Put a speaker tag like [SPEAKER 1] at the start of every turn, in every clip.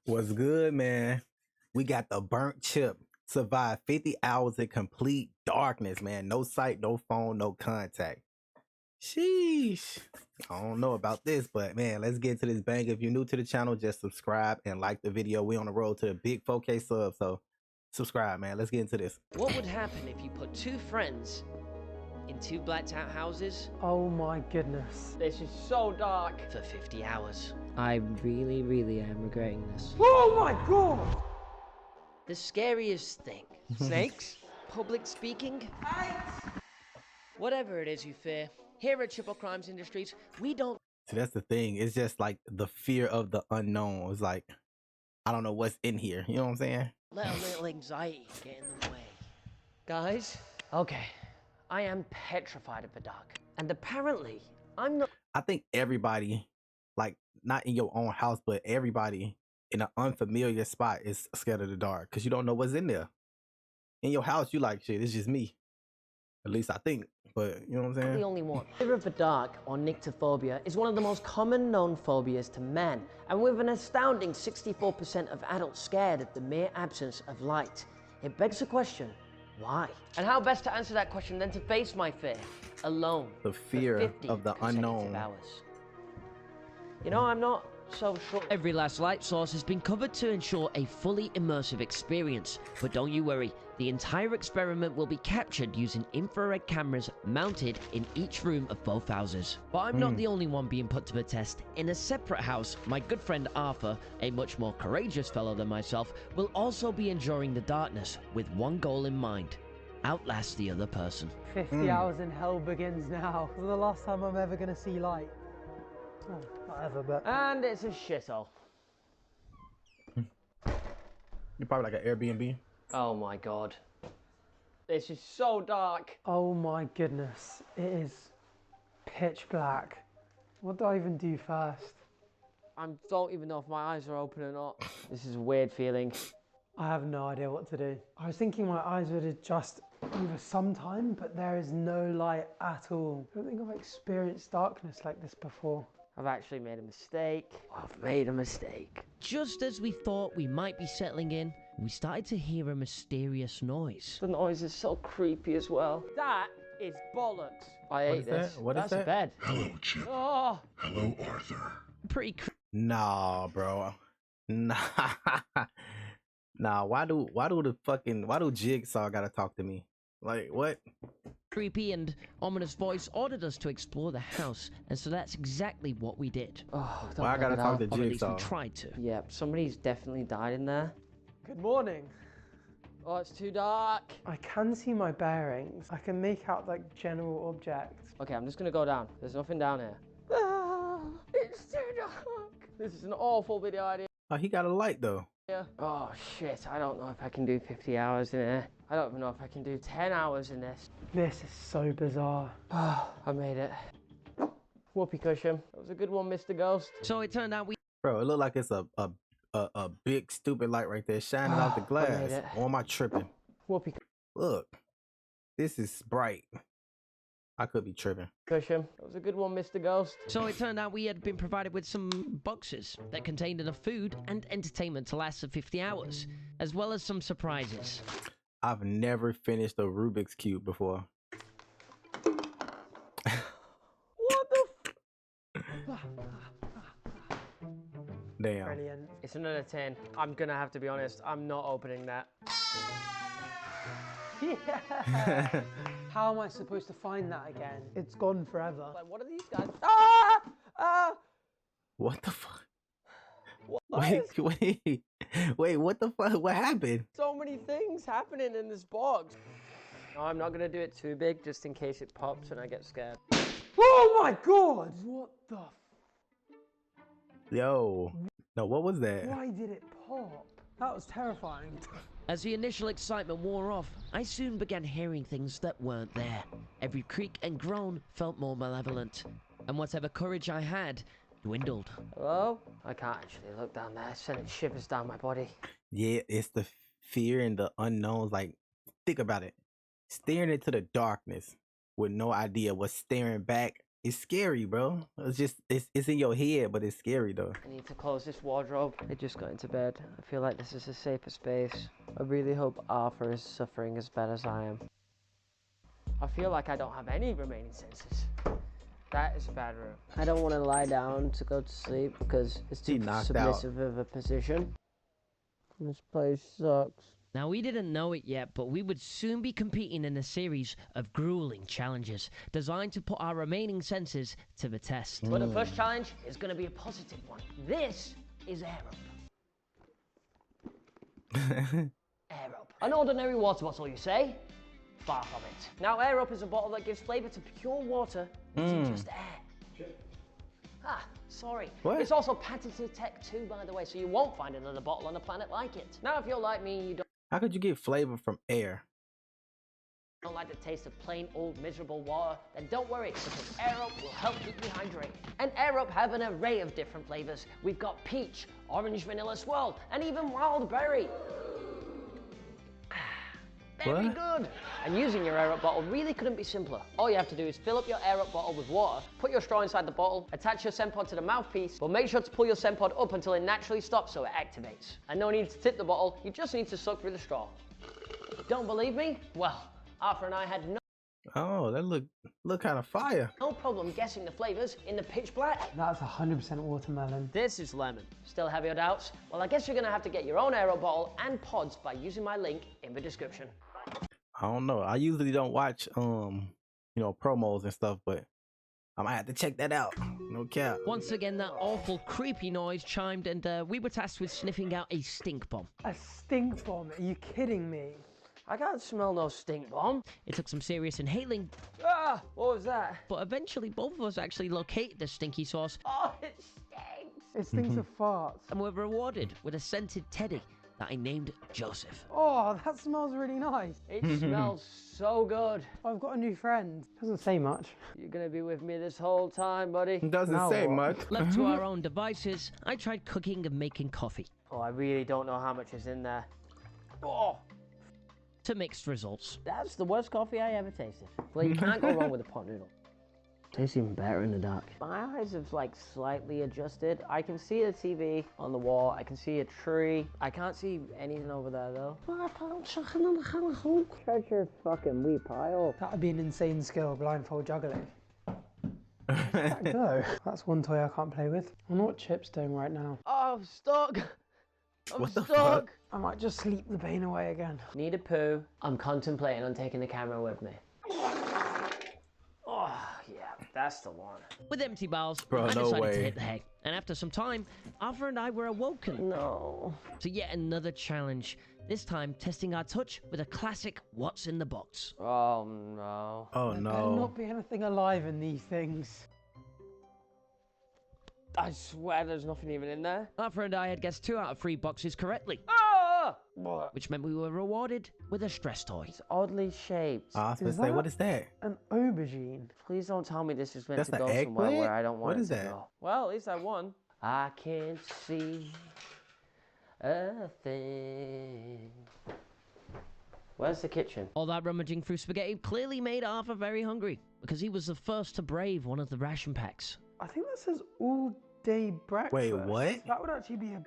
[SPEAKER 1] What's good, man? We got the burnt chip. Survived 50 hours in complete darkness, man. No sight, no phone, no contact. Sheesh. I don't know about this, but man, let's get to this bang. If you're new to the channel, just subscribe and like the video. We on the road to the big 4K sub, so subscribe, man. Let's get into this.
[SPEAKER 2] What would happen if you put two friends in two blacked out houses
[SPEAKER 3] Oh my goodness.
[SPEAKER 4] This is so dark.
[SPEAKER 2] for 50 hours? I really am regretting this.
[SPEAKER 3] Oh my god!
[SPEAKER 2] The scariest thing.
[SPEAKER 4] Snakes?
[SPEAKER 2] Public speaking? Whatever it is you fear, here at Triple Crimes Industries, we don't
[SPEAKER 1] See, that's the thing. It's just like the fear of the unknown. It's like, I don't know what's in here. You know what I'm saying?
[SPEAKER 2] let a little anxiety get in the way. Guys, okay, I am petrified of the dark. And apparently, I'm not.
[SPEAKER 1] I think everybody, like not in your own house, but everybody in an unfamiliar spot is scared of the dark because you don't know what's in there. In your house, you like, shit, it's just me. At least I think, but you know what I'm
[SPEAKER 2] the
[SPEAKER 1] saying?
[SPEAKER 2] only one. Fear of the dark, or nyctophobia, is one of the most common known phobias to men, and with an astounding 64% of adults scared at the mere absence of light. It begs the question, why? And how best to answer that question than to face my fear, alone,
[SPEAKER 1] The
[SPEAKER 2] for
[SPEAKER 1] fear
[SPEAKER 2] 50
[SPEAKER 1] of the
[SPEAKER 2] consecutive
[SPEAKER 1] unknown.
[SPEAKER 2] hours. You know, I'm not so sure. Every last light source has been covered to ensure a fully immersive experience, but don't you worry, the entire experiment will be captured using infrared cameras mounted in each room of both houses. But I'm not the only one being put to the test. In a separate house, my good friend Arthur, a much more courageous fellow than myself, will also be enduring the darkness with one goal in mind: outlast the other person.
[SPEAKER 3] 50 hours in hell begins now. This is the last time I'm ever gonna see light. Oh, not ever, but
[SPEAKER 4] And it's a shithole.
[SPEAKER 1] You're probably like an Airbnb.
[SPEAKER 4] Oh my god. This is so dark.
[SPEAKER 3] oh my goodness, it is pitch black. What do I even do first?
[SPEAKER 4] I don't even know if my eyes are open or not. This is a weird feeling.
[SPEAKER 3] I have no idea what to do. I was thinking my eyes would adjust over some time, but there is no light at all. I don't think I've experienced darkness like this before.
[SPEAKER 4] I've actually made a mistake. I've made a mistake.
[SPEAKER 2] Just as we thought we might be settling in, we started to hear a mysterious noise.
[SPEAKER 4] The noise is so creepy as well. That is bollocks. I
[SPEAKER 1] What
[SPEAKER 4] ate
[SPEAKER 1] is
[SPEAKER 4] this.
[SPEAKER 1] that? What is
[SPEAKER 4] That's a
[SPEAKER 1] that?
[SPEAKER 4] bed.
[SPEAKER 5] Hello, Chip.
[SPEAKER 4] Oh,
[SPEAKER 5] Hello, Arthur.
[SPEAKER 2] Pretty
[SPEAKER 1] Nah, bro. Nah. Nah, why do Jigsaw gotta talk to me? Like, what?
[SPEAKER 2] creepy and ominous voice ordered us to explore the house, and so that's exactly what we did.
[SPEAKER 4] oh, don't
[SPEAKER 1] Why I
[SPEAKER 4] let
[SPEAKER 1] gotta
[SPEAKER 4] it
[SPEAKER 1] talk
[SPEAKER 4] out.
[SPEAKER 1] to
[SPEAKER 2] Or at least
[SPEAKER 1] Jigsaw?
[SPEAKER 2] we tried to.
[SPEAKER 4] Yep, somebody's definitely died in there.
[SPEAKER 3] Good morning.
[SPEAKER 4] Oh, it's too dark.
[SPEAKER 3] I can see my bearings. I can make out like general objects.
[SPEAKER 4] Okay, I'm just gonna go down. There's nothing down here. Ah, it's too dark. This is an awful video idea.
[SPEAKER 1] Oh, he got a light though.
[SPEAKER 4] Oh shit, I don't know if I can do 50 hours in here. I don't even know if I can do 10 hours in this.
[SPEAKER 3] This is so bizarre.
[SPEAKER 4] Oh, I made it. Whoopee cushion. That was a good one, Mr. Ghost.
[SPEAKER 2] So it turned out we
[SPEAKER 1] Bro, it look like it's a big stupid light right there shining off the
[SPEAKER 4] I
[SPEAKER 1] glass.
[SPEAKER 4] made it.
[SPEAKER 1] Or am I tripping?
[SPEAKER 4] Whoopee
[SPEAKER 1] Look, this is bright. I could be tripping.
[SPEAKER 4] cushion. That was a good one, Mr. Ghost.
[SPEAKER 2] we had been provided with some boxes that contained enough food and entertainment to last for 50 hours, as well as some surprises.
[SPEAKER 1] I've never finished a Rubik's Cube before.
[SPEAKER 4] What the
[SPEAKER 1] Damn.
[SPEAKER 3] Brilliant.
[SPEAKER 4] It's another 10. I'm gonna have to be honest, I'm not opening that.
[SPEAKER 3] Yeah. How am I supposed to find that again? It's gone forever.
[SPEAKER 4] Like, what are these guys? Ah! Ah!
[SPEAKER 1] What the fuck?
[SPEAKER 4] What
[SPEAKER 1] Wait,
[SPEAKER 4] is
[SPEAKER 1] wait, what the fuck? What happened?
[SPEAKER 4] so many things happening in this box? No, I'm not gonna do it too big just in case it pops and I get scared.
[SPEAKER 3] Oh my god! What the
[SPEAKER 1] Yo. No, what was that?
[SPEAKER 3] Why did it pop? That was terrifying.
[SPEAKER 2] As the initial excitement wore off, I soon began hearing things that weren't there. Every creak and groan felt more malevolent, and whatever courage I had dwindled.
[SPEAKER 4] Hello? I can't actually look down there, sending shivers down my body.
[SPEAKER 1] Yeah, it's the fear and the unknowns. Like, think about it. Staring into the darkness with no idea what's staring back It's scary, bro. It's just it's in your head, but it's scary though.
[SPEAKER 4] I need to close this wardrobe. I just got into bed. I feel like this is a safer space. I really hope Arthur is suffering as bad as I am. I feel like I don't have any remaining senses. That is a bad room. I don't want to lie down to go to sleep because it's too submissive of a position. This place sucks.
[SPEAKER 2] Now, we didn't know it yet, but we would soon be competing in a series of grueling challenges designed to put our remaining senses to the test.
[SPEAKER 4] But the first challenge is going to be a positive one. This is Air Up. Air Up. An ordinary water bottle, you say? Far from it. Now, Air Up is a bottle that gives flavour to pure water using just air. Ah, sorry.
[SPEAKER 1] What?
[SPEAKER 4] It's also patented tech too, by the way, so you won't find another bottle on the planet like it. Now, if you're like me, you
[SPEAKER 1] How could you get flavor from air?
[SPEAKER 4] don't like the taste of plain old miserable water, then don't worry, because Air Up will help keep you hydrated. And Air Up have an array of different flavors. We've got peach, orange vanilla swirl, and even wild berry. Very good. And using your Air Up bottle really couldn't be simpler. All you have to do is fill up your Air Up bottle with water, put your straw inside the bottle, attach your scent pod to the mouthpiece, but make sure to pull your scent pod up until it naturally stops so it activates. And no need to tip the bottle, you just need to suck through the straw. Don't believe me? Well, Arthur and I had
[SPEAKER 1] Oh, that look kind of fire.
[SPEAKER 4] no problem guessing the flavors in the pitch black.
[SPEAKER 3] That's 100% watermelon.
[SPEAKER 4] This is lemon. Still have your doubts? Well, I guess you're gonna have to get your own Air Up bottle and pods by using my link in the description.
[SPEAKER 1] I don't know. I usually don't watch promos and stuff, but I might have to check that out. No cap.
[SPEAKER 2] Once again, that awful, creepy noise chimed, and we were tasked with sniffing out a stink bomb.
[SPEAKER 3] A stink bomb? Are you kidding me?
[SPEAKER 4] I can't smell no stink bomb.
[SPEAKER 2] It took some serious inhaling,
[SPEAKER 4] Ah, what was that?
[SPEAKER 2] but eventually both of us actually located the stinky sauce
[SPEAKER 4] Oh, it stinks.
[SPEAKER 3] It stinks of farts.
[SPEAKER 2] and were rewarded with a scented teddy that I named Joseph.
[SPEAKER 3] Oh, that smells really nice.
[SPEAKER 4] It smells so good.
[SPEAKER 3] I've got a new friend. Doesn't say much.
[SPEAKER 4] You're gonna be with me this whole time, buddy.
[SPEAKER 1] It doesn't
[SPEAKER 3] Now
[SPEAKER 1] say
[SPEAKER 3] what?
[SPEAKER 1] much.
[SPEAKER 2] Left to our own devices, I tried cooking and making coffee.
[SPEAKER 4] Oh, I really don't know how much is in there. Oh,
[SPEAKER 2] To mixed results.
[SPEAKER 4] that's the worst coffee I ever tasted. Well, you can't go wrong with a pot noodle. Tastes even better in the dark. My eyes have like slightly adjusted. I can see the TV on the wall. I can see a tree. I can't see anything over there though. Shut your fucking wee pile.
[SPEAKER 3] That would be an insane skill, blindfold juggling. Go. That's one toy I can't play with. I wonder what Chip's doing right now.
[SPEAKER 4] Oh, I'm stuck. I'm
[SPEAKER 1] What the
[SPEAKER 4] stuck.
[SPEAKER 1] fuck?
[SPEAKER 3] I might just sleep the pain away again.
[SPEAKER 4] Need a poo. I'm contemplating on taking the camera with me. Oh, yeah, that's the one.
[SPEAKER 2] With empty bowels,
[SPEAKER 1] Bro,
[SPEAKER 2] I
[SPEAKER 1] no
[SPEAKER 2] decided
[SPEAKER 1] way.
[SPEAKER 2] to hit the hay. And after some time, Arthur and I were awoken
[SPEAKER 4] No.
[SPEAKER 2] to yet another challenge. This time, testing our touch with a classic What's in the Box.
[SPEAKER 4] Oh, no.
[SPEAKER 1] Oh
[SPEAKER 3] There better
[SPEAKER 1] no.
[SPEAKER 3] not be anything alive in these things.
[SPEAKER 4] I swear there's nothing even in there.
[SPEAKER 2] Arthur and I had guessed 2 out of 3 boxes correctly,
[SPEAKER 4] Ah! What?
[SPEAKER 2] which meant we were rewarded with a stress toy.
[SPEAKER 4] It's oddly shaped.
[SPEAKER 1] I was gonna
[SPEAKER 3] Is
[SPEAKER 1] say,
[SPEAKER 3] that-
[SPEAKER 1] what is that?
[SPEAKER 3] An aubergine.
[SPEAKER 4] Please don't tell me this is meant
[SPEAKER 1] That's
[SPEAKER 4] to
[SPEAKER 1] the
[SPEAKER 4] go somewhere
[SPEAKER 1] eggplant?
[SPEAKER 4] where I don't want
[SPEAKER 1] What
[SPEAKER 4] it
[SPEAKER 1] is
[SPEAKER 4] to
[SPEAKER 1] that?
[SPEAKER 4] go. Well, at least I won. I can't see a thing. Where's the kitchen?
[SPEAKER 2] All that rummaging through spaghetti clearly made Arthur very hungry, because he was the first to brave one of the ration packs.
[SPEAKER 3] I think that says all day breakfast.
[SPEAKER 1] Wait, what?
[SPEAKER 3] That would actually be a...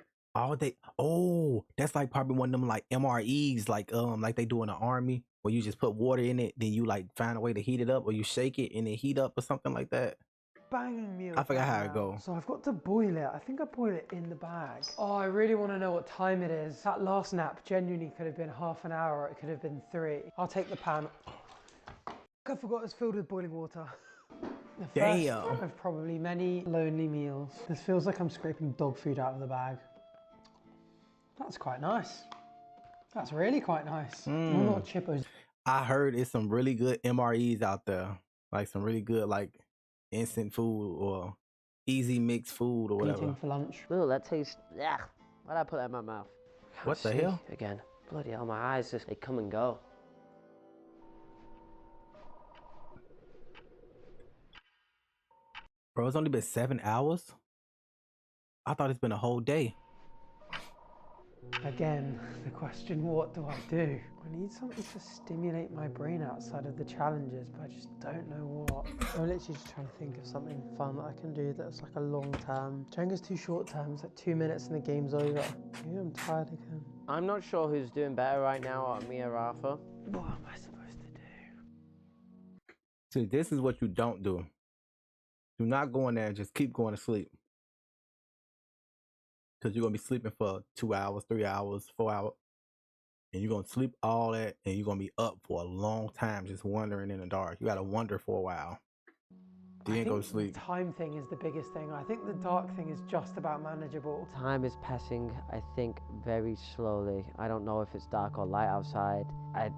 [SPEAKER 1] That's like probably one of them like MREs, like they do in the army, where you just put water in it, then you like find a way to heat it up, or you shake it and it heat up or something like that.
[SPEAKER 3] banging meal.
[SPEAKER 1] I forgot how
[SPEAKER 3] right
[SPEAKER 1] it
[SPEAKER 3] now.
[SPEAKER 1] go.
[SPEAKER 3] So I've got to boil it. I think I boil it in the bag. Oh, I really want to know what time it is. That last nap genuinely could have been half an hour. Or it could have been 3. I'll take the pan. I forgot it's filled with boiling water. The first
[SPEAKER 1] Damn.
[SPEAKER 3] of probably many lonely meals. This feels like I'm scraping dog food out of the bag. That's quite nice. That's really quite nice. I wonder what Chippo's
[SPEAKER 1] I heard it's some really good MREs out there, like some really good like instant food or easy mix food or whatever.
[SPEAKER 3] eating for lunch.
[SPEAKER 4] Ooh, that tastes. Yeah. Why'd I put that in my mouth?
[SPEAKER 1] What the
[SPEAKER 4] See
[SPEAKER 1] hell?
[SPEAKER 4] Again. Bloody hell, my eyes just they come and go.
[SPEAKER 1] Bro, it's only been 7 hours. I thought it's been a whole day.
[SPEAKER 3] Again, the question, what do I do? I need something to stimulate my brain outside of the challenges, but I just don't know what. I'm literally just trying to think of something fun that I can do that's like a long term. Jenga's too short term, it's like 2 minutes and the game's over. Yeah, I'm tired again.
[SPEAKER 4] I'm not sure who's doing better right now, out of me or Arthur.
[SPEAKER 3] What am I supposed to do?
[SPEAKER 1] See, this is what you don't do. Do not go in there and just keep going to sleep. Because you're going to be sleeping for 2 hours, 3 hours, 4 hours. And you're going to sleep all that, and you're going to be up for a long time just wandering in the dark. You got to wander for a while. You ain't go to sleep.
[SPEAKER 3] The time thing is the biggest thing. I think the dark thing is just about manageable.
[SPEAKER 4] Time is passing, I think, very slowly. I don't know if it's dark or light outside. I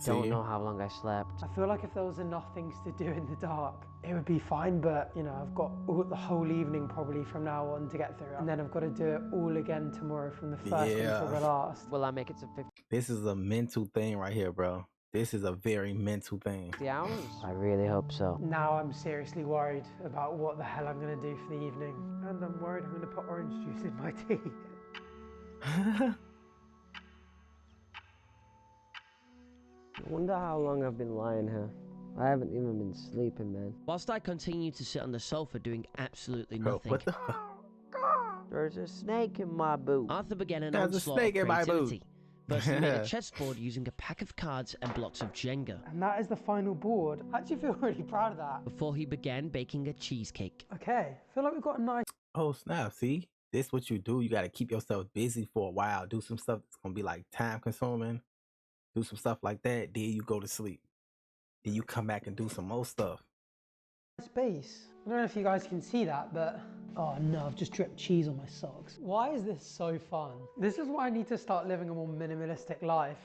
[SPEAKER 4] don't know how long I slept.
[SPEAKER 3] I feel like if there was enough things to do in the dark, it would be fine, but you know, I've got the whole evening probably from now on to get through it. And then I've got to do it all again tomorrow from the first until the last.
[SPEAKER 4] Will I make it to 50
[SPEAKER 1] This is a mental thing right here, bro. This is a very mental thing.
[SPEAKER 4] hours? I really hope so.
[SPEAKER 3] Now I'm seriously worried about what the hell I'm going to do for the evening. And I'm worried I'm going to put orange juice in my tea.
[SPEAKER 4] I wonder how long I've been lying here. I haven't even been sleeping, man.
[SPEAKER 2] Whilst I continued to sit on the sofa doing absolutely
[SPEAKER 1] Bro,
[SPEAKER 2] nothing,
[SPEAKER 1] what the fuck?
[SPEAKER 4] There's a snake in my boot.
[SPEAKER 2] Arthur began an
[SPEAKER 1] There's a
[SPEAKER 2] onslaught of
[SPEAKER 1] snake in my boot.
[SPEAKER 2] creativity. First, he made a chessboard using a pack of cards and blocks of Jenga,
[SPEAKER 3] And that is the final board. I actually feel really proud of that.
[SPEAKER 2] before he began baking a cheesecake.
[SPEAKER 3] Okay, I feel like we've got a nice...
[SPEAKER 1] Oh, snap. See? This what you do. You got to keep yourself busy for a while. Do some stuff that's going to be like time consuming. Do some stuff like that. Then you go to sleep. Then you come back and do some more stuff.
[SPEAKER 3] space. I don't know if you guys can see that, but oh no, I've just dripped cheese on my socks. Why is this so fun? This is why I need to start living a more minimalistic life,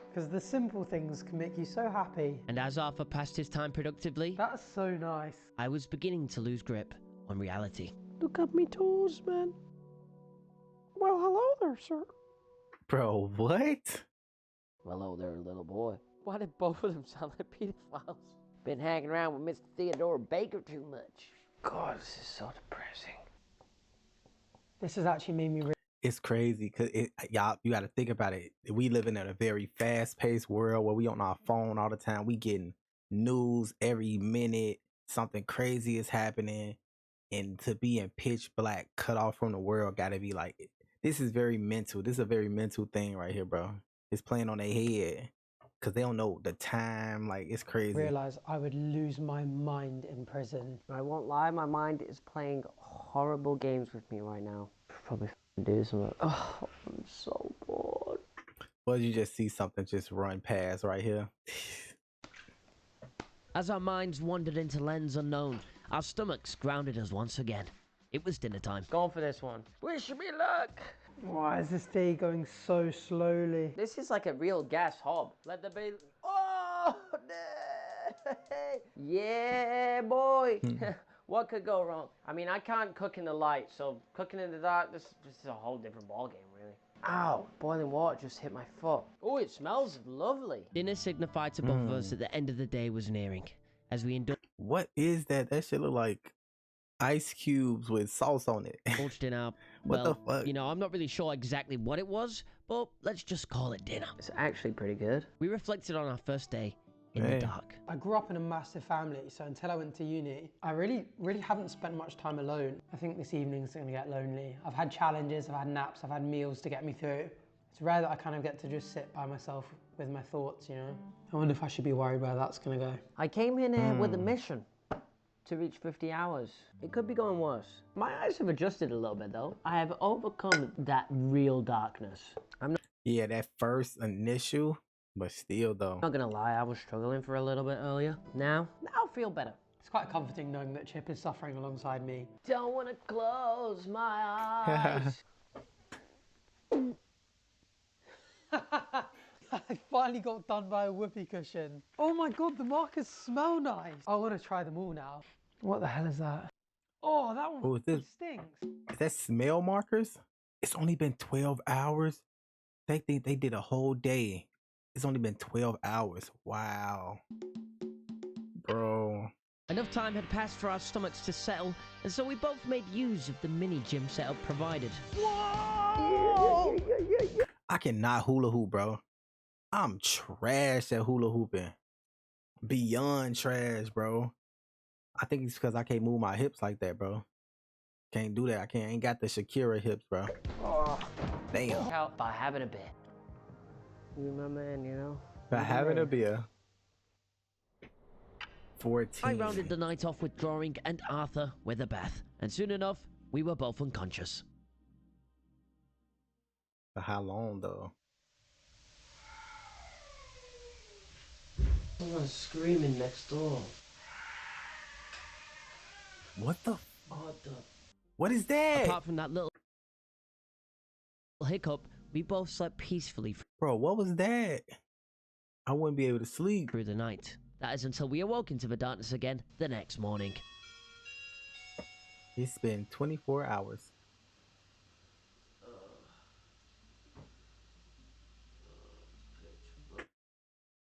[SPEAKER 3] because the simple things can make you so happy.
[SPEAKER 2] And as Arthur passed his time productively,
[SPEAKER 3] That's so nice.
[SPEAKER 2] I was beginning to lose grip on reality.
[SPEAKER 4] Look at me toes, man. Well, hello there, sir.
[SPEAKER 1] Bro, what?
[SPEAKER 4] Hello there, little boy. Why did both of them sound like pedophiles? Been hanging around with Mr. Theodore Baker too much. God, this is so depressing.
[SPEAKER 3] This has actually made me
[SPEAKER 1] It's crazy because y'all, you got to think about it. We live in a very fast-paced world where we on our phone all the time. We getting news every minute. Something crazy is happening, and to be in pitch black, cut off from the world, got to be like, this is very mental. This is a very mental thing right here, bro. It's playing on their head because they don't know the time. Like, it's crazy.
[SPEAKER 3] realize I would lose my mind in prison.
[SPEAKER 4] I won't lie, my mind is playing horrible games with me right now. Probably do something. Oh, I'm so bored.
[SPEAKER 1] Well, you just see something just run past right here.
[SPEAKER 2] As our minds wandered into lands unknown, our stomachs grounded us once again. It was dinner time.
[SPEAKER 4] Going for this one. Wish me luck.
[SPEAKER 3] Why is this day going so slowly?
[SPEAKER 4] This is like a real gas hob. Let the be. Oh, yeah, boy. What could go wrong? I mean, I can't cook in the light, so cooking in the dark, this is a whole different ballgame, really. Ow, boiling water just hit my foot. Oh, it smells lovely.
[SPEAKER 2] Dinner signified to both of us that the end of the day was nearing. As we
[SPEAKER 1] What is that? That shit look like ice cubes with sauce on it.
[SPEAKER 2] indulged in our,
[SPEAKER 1] What the fuck?
[SPEAKER 2] you know, I'm not really sure exactly what it was, but let's just call it dinner.
[SPEAKER 4] It's actually pretty good.
[SPEAKER 2] We reflected on our first day in the dark.
[SPEAKER 3] I grew up in a massive family, so until I went to uni, I really haven't spent much time alone. I think this evening's gonna get lonely. I've had challenges, I've had naps, I've had meals to get me through. It's rare that I kind of get to just sit by myself with my thoughts, you know? I wonder if I should be worried where that's gonna go.
[SPEAKER 4] I came in here with a mission to reach 50 hours. It could be going worse. My eyes have adjusted a little bit though. I have overcome that real darkness. I'm
[SPEAKER 1] Yeah, that first initial, but still though.
[SPEAKER 4] not gonna lie, I was struggling for a little bit earlier. Now I feel better.
[SPEAKER 3] It's quite comforting knowing that Chip is suffering alongside me.
[SPEAKER 4] Don't wanna close my eyes.
[SPEAKER 3] I finally got done by a whoopee cushion. Oh my god, the markers smell nice. I want to try them all now. What the hell is that? Oh, that one
[SPEAKER 1] Oh, is this-
[SPEAKER 3] stinks.
[SPEAKER 1] Is that smell markers? It's only been 12 hours. They think they did a whole day. It's only been 12 hours. Wow. Bro.
[SPEAKER 2] Enough time had passed for our stomachs to settle, and so we both made use of the mini gym setup provided.
[SPEAKER 1] cannot hula hoop, bro. I'm trash at hula hooping. Beyond trash, bro. I think it's because I can't move my hips like that, bro. Can't do that. Ain't got the Shakira hips, bro.
[SPEAKER 4] Oh.
[SPEAKER 1] Damn.
[SPEAKER 4] Out by having a beer. You my man, you know?
[SPEAKER 1] By having a beer. 14.
[SPEAKER 2] I rounded the night off with drawing and Arthur with a bath, and soon enough, we were both unconscious.
[SPEAKER 1] For how long, though?
[SPEAKER 4] Someone's screaming next door.
[SPEAKER 1] What the?
[SPEAKER 4] What the?
[SPEAKER 1] What is that?
[SPEAKER 2] Apart from that little hiccup, we both slept peacefully
[SPEAKER 1] Bro, what was that? I wouldn't be able to sleep.
[SPEAKER 2] through the night. That is until we awoke into the darkness again the next morning.
[SPEAKER 1] It's been 24 hours.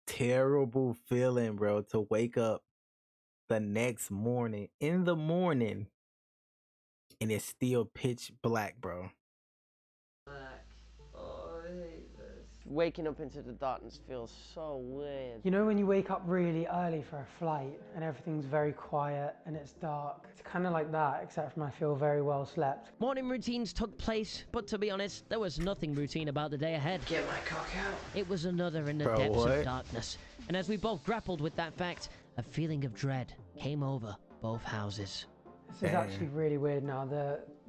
[SPEAKER 1] Terrible feeling, bro, to wake up the next morning, in the morning, and it's still pitch black, bro.
[SPEAKER 4] Oh, I hate this. Waking up into the darkness feels so weird.
[SPEAKER 3] You know when you wake up really early for a flight and everything's very quiet and it's dark? It's kind of like that, except from I feel very well slept.
[SPEAKER 2] Morning routines took place, but to be honest, there was nothing routine about the day ahead.
[SPEAKER 4] Get my cock out.
[SPEAKER 2] It was another in the
[SPEAKER 1] Bro,
[SPEAKER 2] depths
[SPEAKER 1] what?
[SPEAKER 2] of darkness, and as we both grappled with that fact, a feeling of dread came over both houses.
[SPEAKER 3] This is actually really weird now.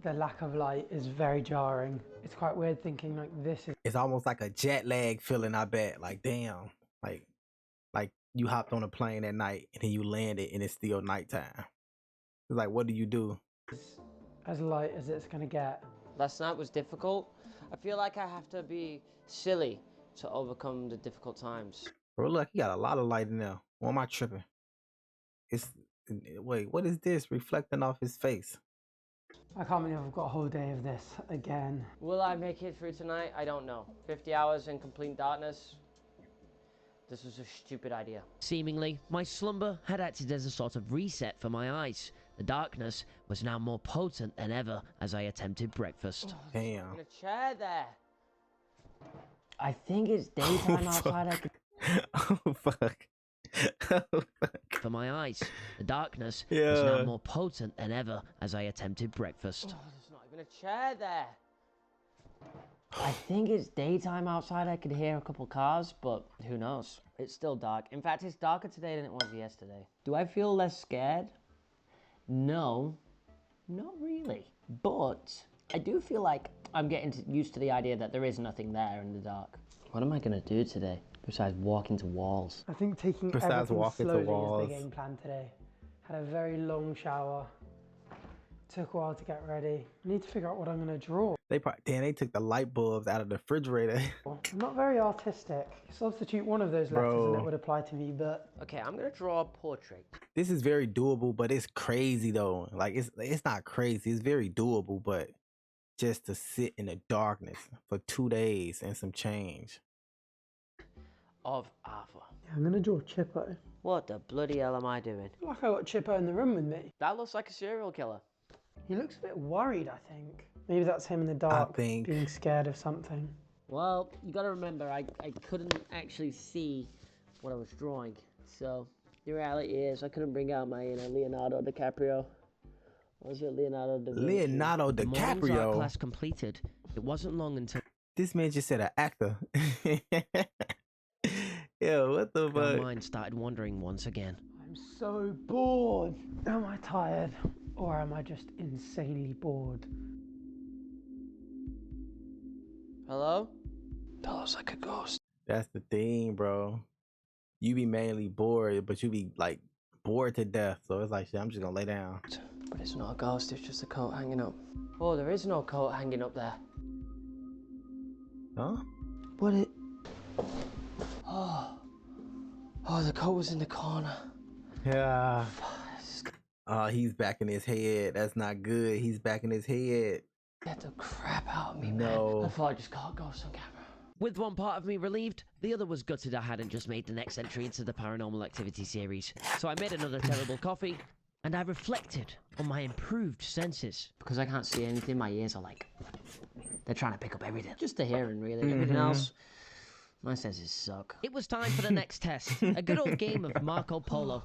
[SPEAKER 3] The lack of light is very jarring. It's quite weird thinking like this is
[SPEAKER 1] It's almost like a jet lag feeling, I bet. Like, damn. Like you hopped on a plane at night and then you landed and it's still nighttime. It's like, what do you do?
[SPEAKER 3] as light as it's gonna get.
[SPEAKER 4] Last night was difficult. I feel like I have to be silly to overcome the difficult times.
[SPEAKER 1] Bro, look, he got a lot of light in there. Why am I tripping? Wait, what is this reflecting off his face?
[SPEAKER 3] I can't believe I've got a whole day of this again.
[SPEAKER 4] Will I make it through tonight? I don't know. 50 hours in complete darkness. This was a stupid idea.
[SPEAKER 2] Seemingly, my slumber had acted as a sort of reset for my eyes. The darkness was now more potent than ever as I attempted breakfast.
[SPEAKER 1] Damn.
[SPEAKER 4] In a chair there.
[SPEAKER 3] I think it's daytime outside. I could...
[SPEAKER 1] Oh, fuck. Oh, fuck.
[SPEAKER 2] For my eyes, the darkness
[SPEAKER 1] Yeah.
[SPEAKER 2] was now more potent than ever as I attempted breakfast.
[SPEAKER 4] Oh, there's not even a chair there.
[SPEAKER 3] I think it's daytime outside.
[SPEAKER 4] I could hear a couple cars, but who knows? It's still dark. In fact, it's darker today than it was yesterday. Do I feel less scared? No, not really. But I do feel like I'm getting used to the idea that there is nothing there in the dark. What am I gonna do today besides walk into walls?
[SPEAKER 3] I think taking
[SPEAKER 1] Besides
[SPEAKER 3] everything
[SPEAKER 1] walking to
[SPEAKER 3] slowly
[SPEAKER 1] walls.
[SPEAKER 3] is the game plan today. Had a very long shower. Took a while to get ready. I need to figure out what I'm gonna draw.
[SPEAKER 1] They took the light bulbs out of the refrigerator.
[SPEAKER 3] I'm not very artistic. Substitute one of those letters and it would apply to me, but
[SPEAKER 4] Okay, I'm gonna draw a portrait.
[SPEAKER 1] This is very doable, but it's crazy though. Like it's not crazy. It's very doable, but just to sit in the darkness for 2 days and some change.
[SPEAKER 4] Of Arthur.
[SPEAKER 3] yeah, I'm gonna draw Chippo.
[SPEAKER 4] What the bloody hell am I doing?
[SPEAKER 3] Like I got Chippo in the room with me.
[SPEAKER 4] That looks like a serial killer.
[SPEAKER 3] He looks a bit worried, I think. Maybe that's him in the dark,
[SPEAKER 1] think-
[SPEAKER 3] being scared of something.
[SPEAKER 4] Well, you gotta remember, I couldn't actually see what I was drawing. So, the reality is, I couldn't bring out my inner Leonardo DiCaprio. Or was it Leonardo da Vinci?
[SPEAKER 1] Leonardo
[SPEAKER 2] The morning's art
[SPEAKER 1] DiCaprio.
[SPEAKER 2] class completed. It wasn't long until
[SPEAKER 1] This man just said an actor. Yo, what the
[SPEAKER 2] my
[SPEAKER 1] fuck?
[SPEAKER 2] mind started wandering once again.
[SPEAKER 3] I'm so bored. Am I tired? Or am I just insanely bored?
[SPEAKER 4] Hello? That looks like a ghost.
[SPEAKER 1] That's the thing, bro. You be mainly bored, but you be like bored to death. So it's like, shit, I'm just gonna lay down.
[SPEAKER 4] But it's not a ghost, it's just a coat hanging up. Oh, there is no coat hanging up there.
[SPEAKER 1] Huh?
[SPEAKER 4] What it... Oh, the coat was in the corner.
[SPEAKER 1] Yeah. Oh, he's back in his head. That's not good. He's back in his head.
[SPEAKER 4] Get the crap out of me,
[SPEAKER 1] No.
[SPEAKER 4] man. I thought I just caught a ghost on camera.
[SPEAKER 2] With one part of me relieved, the other was gutted I hadn't just made the next entry into the Paranormal Activity series. So I made another terrible coffee, and I reflected on my improved senses.
[SPEAKER 4] Because I can't see anything, my ears are like
[SPEAKER 2] They're trying to pick up everything.
[SPEAKER 4] Just the hearing, really. Everything else, my senses suck.
[SPEAKER 2] It was time for the next test. A good old game of Marco Polo.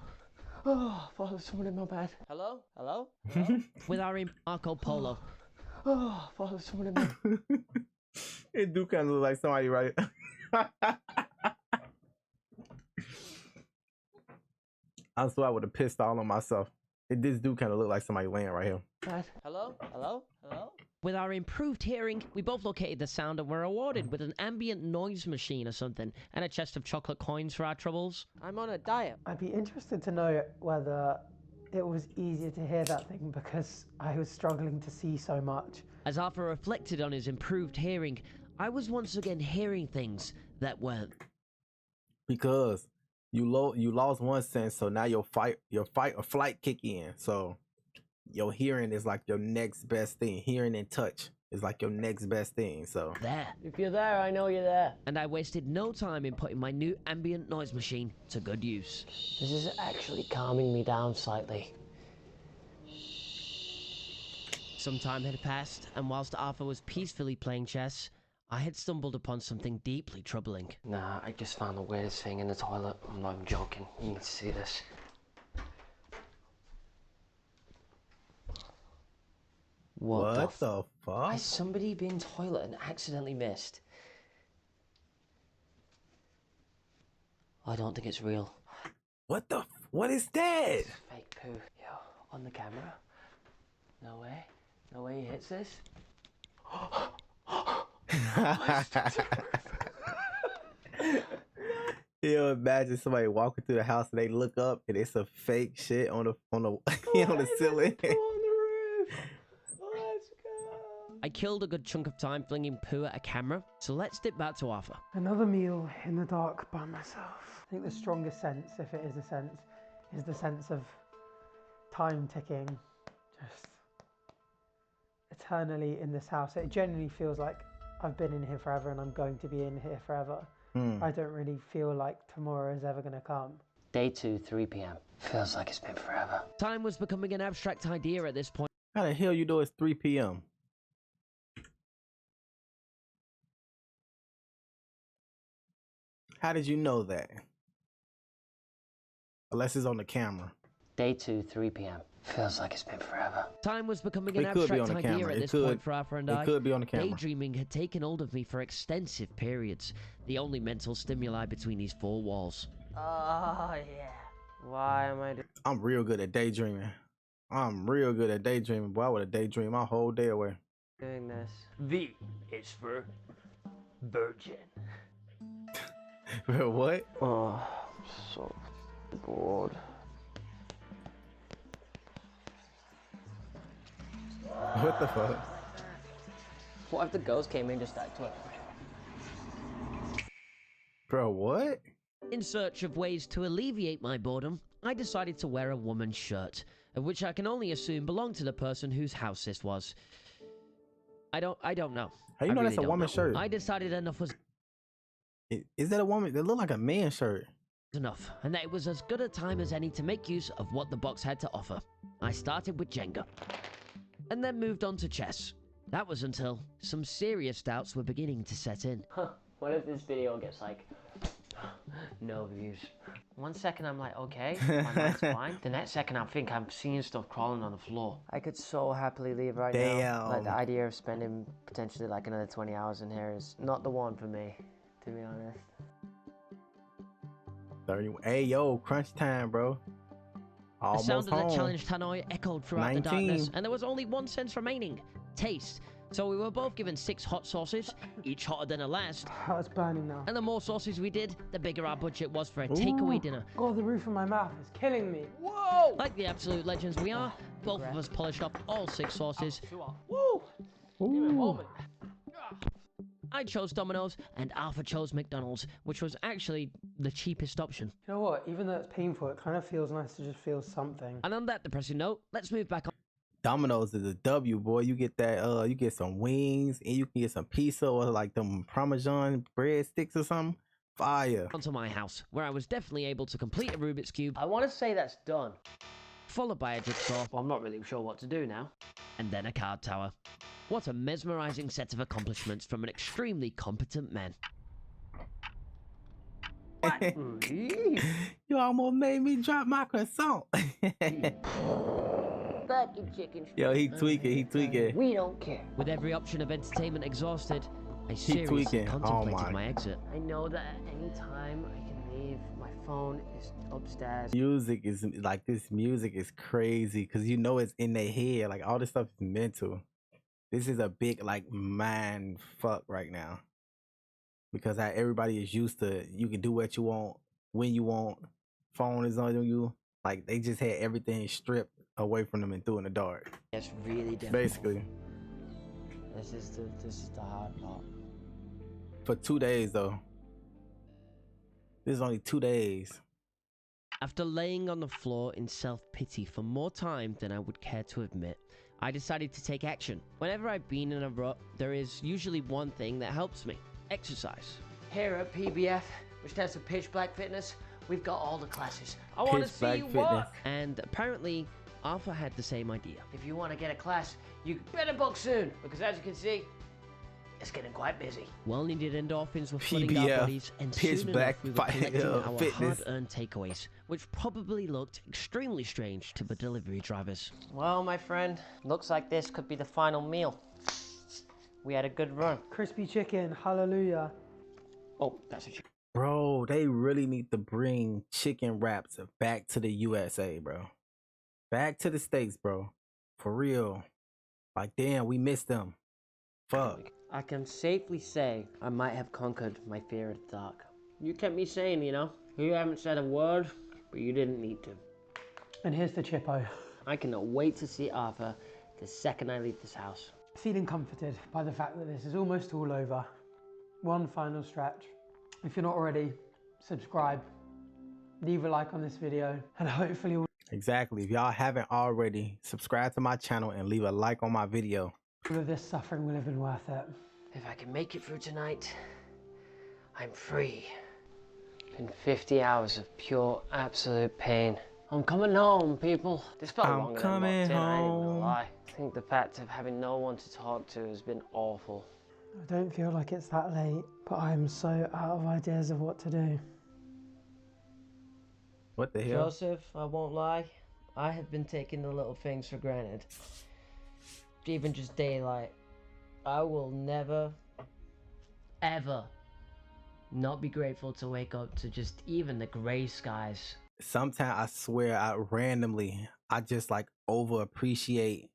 [SPEAKER 4] Oh, I thought there was someone in my bed. Hello? Hello? Hello?
[SPEAKER 2] With our Marco Polo.
[SPEAKER 4] Oh, I thought there was someone in my
[SPEAKER 1] It do kind of look like somebody right. I swear I would have pissed all on myself. This do kind of look like somebody laying right here.
[SPEAKER 4] bed. Hello? Hello? Hello?
[SPEAKER 2] With our improved hearing, we both located the sound and were awarded with an ambient noise machine or something, and a chest of chocolate coins for our troubles.
[SPEAKER 4] I'm on a diet.
[SPEAKER 3] I'd be interested to know whether it was easier to hear that thing because I was struggling to see so much.
[SPEAKER 2] As Arthur reflected on his improved hearing, I was once again hearing things that weren't.
[SPEAKER 1] Because you lost one sense, so now your fight or flight kick in. So your hearing is like your next best thing. Hearing and touch is like your next best thing. So
[SPEAKER 2] There.
[SPEAKER 4] If you're there, I know you're there.
[SPEAKER 2] And I wasted no time in putting my new ambient noise machine to good use.
[SPEAKER 4] This is actually calming me down slightly.
[SPEAKER 2] Some time had passed, and whilst Arthur was peacefully playing chess, I had stumbled upon something deeply troubling.
[SPEAKER 4] Nah, I just found the weirdest thing in the toilet. I'm not even joking. You need to see this.
[SPEAKER 1] what the fuck?
[SPEAKER 4] Has somebody been toilet and accidentally missed? I don't think it's real.
[SPEAKER 1] What is that?
[SPEAKER 4] Fake poo. Yo, on the camera. No way. No way he hits this.
[SPEAKER 1] You imagine somebody walking through the house and they look up and it's a fake shit on the on the ceiling.
[SPEAKER 2] I killed a good chunk of time flinging poo at a camera, so let's dip back to Arthur.
[SPEAKER 3] Another meal in the dark by myself. I think the strongest sense, if it is a sense, is the sense of time ticking. Just eternally in this house. It genuinely feels like I've been in here forever and I'm going to be in here forever. I don't really feel like tomorrow is ever going to come.
[SPEAKER 4] Day 2, 3 p.m. Feels like it's been forever.
[SPEAKER 2] Time was becoming an abstract idea at this point.
[SPEAKER 1] How the hell you know it's 3 p.m.? How did you know that? Unless it's on the camera.
[SPEAKER 4] Day 2, 3 p.m. Feels like it's been forever.
[SPEAKER 2] Time was becoming an
[SPEAKER 1] It could be
[SPEAKER 2] abstract
[SPEAKER 1] on the
[SPEAKER 2] idea
[SPEAKER 1] camera.
[SPEAKER 2] at
[SPEAKER 1] It
[SPEAKER 2] this
[SPEAKER 1] could-
[SPEAKER 2] point for Arthur and I.
[SPEAKER 1] It could be on the camera.
[SPEAKER 2] Daydreaming had taken hold of me for extensive periods, the only mental stimuli between these four walls.
[SPEAKER 4] Oh, yeah. Why am I doing
[SPEAKER 1] I'm real good at daydreaming. Boy, I would have daydreamed my whole day away.
[SPEAKER 4] this?
[SPEAKER 2] V is for virgin.
[SPEAKER 1] What?
[SPEAKER 4] Oh, I'm so bored.
[SPEAKER 1] What the fuck?
[SPEAKER 4] What if the ghost came in and just started to
[SPEAKER 1] Bro, what?
[SPEAKER 2] In search of ways to alleviate my boredom, I decided to wear a woman's shirt, which I can only assume belonged to the person whose house this was. I don't know.
[SPEAKER 1] How you
[SPEAKER 2] I
[SPEAKER 1] know
[SPEAKER 2] really
[SPEAKER 1] that's a
[SPEAKER 2] don't
[SPEAKER 1] woman's
[SPEAKER 2] know.
[SPEAKER 1] shirt?
[SPEAKER 2] I decided enough was
[SPEAKER 1] Is that a woman? That look like a man's shirt.
[SPEAKER 2] enough, and that it was as good a time as any to make use of what the box had to offer. I started with Jenga, and then moved on to chess. That was until some serious doubts were beginning to set in.
[SPEAKER 4] Huh, what if this video gets like no views? 1 second I'm like, okay, my mind's fine. The next second I think I'm seeing stuff crawling on the floor. I could so happily leave right now. Like the
[SPEAKER 1] Damn.
[SPEAKER 4] idea of spending potentially like another 20 hours in here is not the one for me, to be honest.
[SPEAKER 1] 30. Hey, yo, crunch time, bro.
[SPEAKER 2] The
[SPEAKER 1] Almost
[SPEAKER 2] sound of the
[SPEAKER 1] home.
[SPEAKER 2] challenged Hanoi echoed throughout the
[SPEAKER 1] 19.
[SPEAKER 2] darkness, and there was only one sense remaining: taste. So we were both given 6 hot sauces, each hotter than the last.
[SPEAKER 3] Oh, it's burning now.
[SPEAKER 2] And the more sauces we did, the bigger our budget was for a takeaway dinner.
[SPEAKER 3] God, the roof of my mouth is killing me.
[SPEAKER 4] Whoa!
[SPEAKER 2] Like the absolute legends we are, both of us polished off all 6 sauces.
[SPEAKER 4] Woo! Give me a moment.
[SPEAKER 2] I chose Domino's, and Arthur chose McDonald's, which was actually the cheapest option.
[SPEAKER 3] You know what? Even though it's painful, it kind of feels nice to just feel something.
[SPEAKER 2] And on that depressing note, let's move back on
[SPEAKER 1] Domino's is a W, boy. You get that, you get some wings and you can get some pizza or like them Parmesan breadsticks or something. Fire.
[SPEAKER 2] onto my house, where I was definitely able to complete a Rubik's Cube
[SPEAKER 4] I want to say that's done.
[SPEAKER 2] followed by a jigsaw,
[SPEAKER 4] Well, I'm not really sure what to do now.
[SPEAKER 2] and then a card tower. What a mesmerizing set of accomplishments from an extremely competent man.
[SPEAKER 1] You almost made me drop my croissant.
[SPEAKER 4] Fucking chicken.
[SPEAKER 1] Yo, he tweaking.
[SPEAKER 4] We don't care.
[SPEAKER 2] With every option of entertainment exhausted, I seriously
[SPEAKER 1] tweaking.
[SPEAKER 2] contemplated
[SPEAKER 1] Oh
[SPEAKER 2] my exit.
[SPEAKER 4] I know that at any time I can leave. My phone is upstairs.
[SPEAKER 1] Music is like, this music is crazy because you know it's in their head. Like, all this stuff is mental. This is a big like mind fuck right now. Because how everybody is used to, you can do what you want when you want. Phone is on you. Like, they just had everything stripped away from them and threw in the dark.
[SPEAKER 4] It's really difficult.
[SPEAKER 1] Basically.
[SPEAKER 4] This is the hard part.
[SPEAKER 1] For 2 days though. This is only 2 days.
[SPEAKER 2] After laying on the floor in self-pity for more time than I would care to admit, I decided to take action. Whenever I've been in a rut, there is usually one thing that helps me: exercise.
[SPEAKER 4] Here at PBF, which stands for Pitch Black Fitness, we've got all the classes. I want to
[SPEAKER 1] Pitch
[SPEAKER 4] see
[SPEAKER 1] Black
[SPEAKER 4] you
[SPEAKER 1] Fitness.
[SPEAKER 4] work.
[SPEAKER 2] And apparently, Arthur had the same idea.
[SPEAKER 4] If you want to get a class, you better book soon, because as you can see, it's getting quite busy.
[SPEAKER 2] Well-needed endorphins were flooding
[SPEAKER 1] PBF,
[SPEAKER 2] our bodies, and
[SPEAKER 1] Pitch
[SPEAKER 2] soon
[SPEAKER 1] Black
[SPEAKER 2] enough we were collecting our
[SPEAKER 1] Fitness.
[SPEAKER 2] hard-earned takeaways, which probably looked extremely strange to the delivery drivers.
[SPEAKER 4] Well, my friend, looks like this could be the final meal. We had a good run.
[SPEAKER 3] Crispy chicken, hallelujah.
[SPEAKER 4] Oh, that's a chicken.
[SPEAKER 1] Bro, they really need to bring chicken wraps back to the USA, bro. Back to the States, bro. For real. Like, damn, we missed them. Fuck.
[SPEAKER 4] I can safely say I might have conquered my fear of the dark. You kept me sane, you know? You haven't said a word, but you didn't need to.
[SPEAKER 3] And here's the chippo.
[SPEAKER 4] I cannot wait to see Arthur the second I leave this house.
[SPEAKER 3] Feeling comforted by the fact that this is almost all over. One final stretch. If you're not already, subscribe, leave a like on this video, and hopefully
[SPEAKER 1] Exactly. If y'all haven't already, subscribe to my channel and leave a like on my video.
[SPEAKER 3] all of this suffering will have been worth it.
[SPEAKER 4] If I can make it through tonight, I'm free. Been 50 hours of pure, absolute pain. I'm coming home, people. This felt
[SPEAKER 1] I'm
[SPEAKER 4] longer
[SPEAKER 1] coming
[SPEAKER 4] than I ain't even gonna
[SPEAKER 1] home.
[SPEAKER 4] lie. I think the fact of having no one to talk to has been awful.
[SPEAKER 3] I don't feel like it's that late, but I'm so out of ideas of what to do.
[SPEAKER 1] What the hell?
[SPEAKER 4] Joseph, I won't lie, I have been taking the little things for granted. Even just daylight. I will never, ever not be grateful to wake up to just even the gray skies.
[SPEAKER 1] Sometimes I swear I just like over appreciate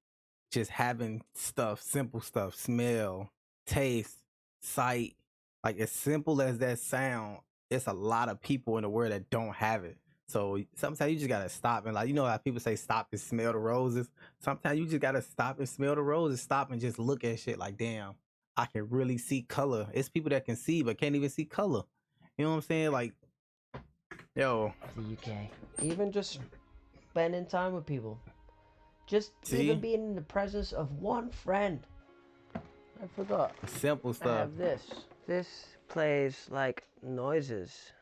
[SPEAKER 1] just having stuff, simple stuff, smell, taste, sight. Like, as simple as that sound, it's a lot of people in the world that don't have it. So sometimes you just gotta stop and, like, you know how people say stop and smell the roses? Sometimes you just gotta stop and smell the roses, stop and just look at shit like, damn, I can really see color. It's people that can see but can't even see color. You know what I'm saying? Like, yo.
[SPEAKER 4] The UK. Even just spending time with people. Just
[SPEAKER 1] See?
[SPEAKER 4] even being in the presence of one friend. I forgot.
[SPEAKER 1] Simple
[SPEAKER 4] I
[SPEAKER 1] stuff.
[SPEAKER 4] have this. This plays like noises.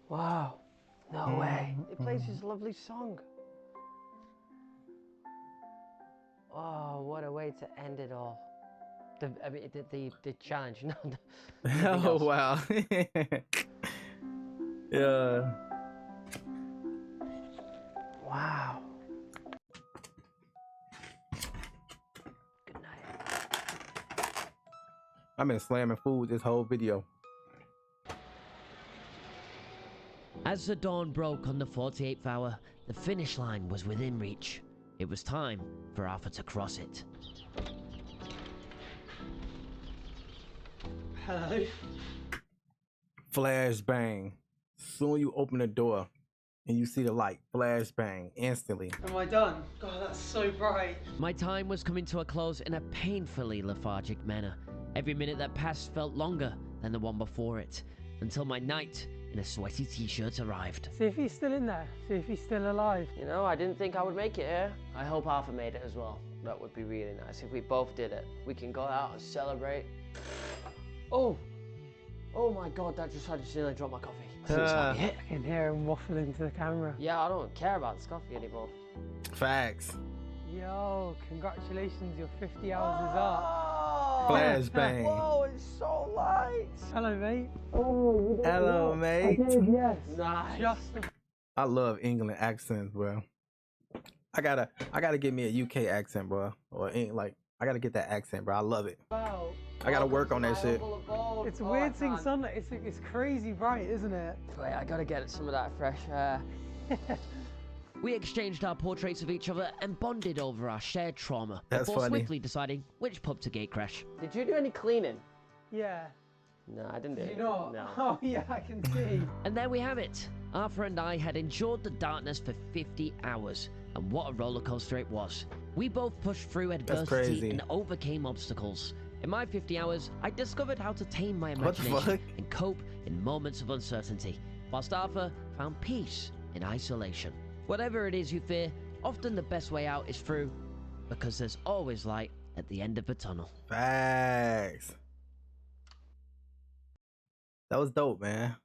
[SPEAKER 4] Wow. No way. It plays this lovely song. Oh, what a way to end it all. The challenge. No,
[SPEAKER 1] Oh, wow. Yeah.
[SPEAKER 4] wow. Good night.
[SPEAKER 1] I've been slamming food this whole video.
[SPEAKER 2] As the dawn broke on the 48th hour, the finish line was within reach. It was time for Arthur to cross it.
[SPEAKER 3] Hello?
[SPEAKER 1] Flashbang. Soon you open the door and you see the light. Flashbang. Instantly.
[SPEAKER 3] Am I done? God, that's so bright.
[SPEAKER 2] My time was coming to a close in a painfully lethargic manner. Every minute that passed felt longer than the one before it, until my knight in a sweaty t-shirt arrived.
[SPEAKER 3] See if he's still in there. See if he's still alive.
[SPEAKER 4] You know, I didn't think I would make it here. I hope Arthur made it as well. That would be really nice if we both did it. We can go out and celebrate. Oh, Oh my god, I just nearly dropped my coffee.
[SPEAKER 1] Uh,
[SPEAKER 3] I can hear him waffling to the camera.
[SPEAKER 4] Yeah, I don't care about this coffee anymore.
[SPEAKER 1] Facts.
[SPEAKER 3] Yo, congratulations, your 50 hours is up.
[SPEAKER 1] Flashbang.
[SPEAKER 4] Whoa, it's so light.
[SPEAKER 3] Hello, mate.
[SPEAKER 1] Hello, mate.
[SPEAKER 3] Yes.
[SPEAKER 4] Nice.
[SPEAKER 3] Just
[SPEAKER 1] I love England accents, bro. I gotta get me a UK accent, bro. Or like, I gotta get that accent, bro. I love it.
[SPEAKER 3] about.
[SPEAKER 1] I gotta work on that shit.
[SPEAKER 3] It's weird seeing sunlight. It's crazy bright, isn't it?
[SPEAKER 4] Wait, I gotta get some of that fresh air.
[SPEAKER 2] We exchanged our portraits of each other and bonded over our shared trauma
[SPEAKER 1] That's
[SPEAKER 2] before
[SPEAKER 1] funny.
[SPEAKER 2] swiftly deciding which pub to gatecrash.
[SPEAKER 4] Did you do any cleaning?
[SPEAKER 3] Yeah.
[SPEAKER 4] No, I didn't do
[SPEAKER 3] Did
[SPEAKER 4] it.
[SPEAKER 3] you not?
[SPEAKER 4] No.
[SPEAKER 3] Oh yeah, I can see.
[SPEAKER 2] And there we have it. Arthur and I had endured the darkness for 50 hours, and what a roller coaster it was. We both pushed through adversity
[SPEAKER 1] crazy.
[SPEAKER 2] and overcame obstacles. In my 50 hours, I discovered how to tame my
[SPEAKER 1] What the
[SPEAKER 2] imagination
[SPEAKER 1] fuck?
[SPEAKER 2] and cope in moments of uncertainty, whilst Arthur found peace in isolation. Whatever it is you fear, often the best way out is through, because there's always light at the end of the tunnel.
[SPEAKER 1] Facts. That was dope, man.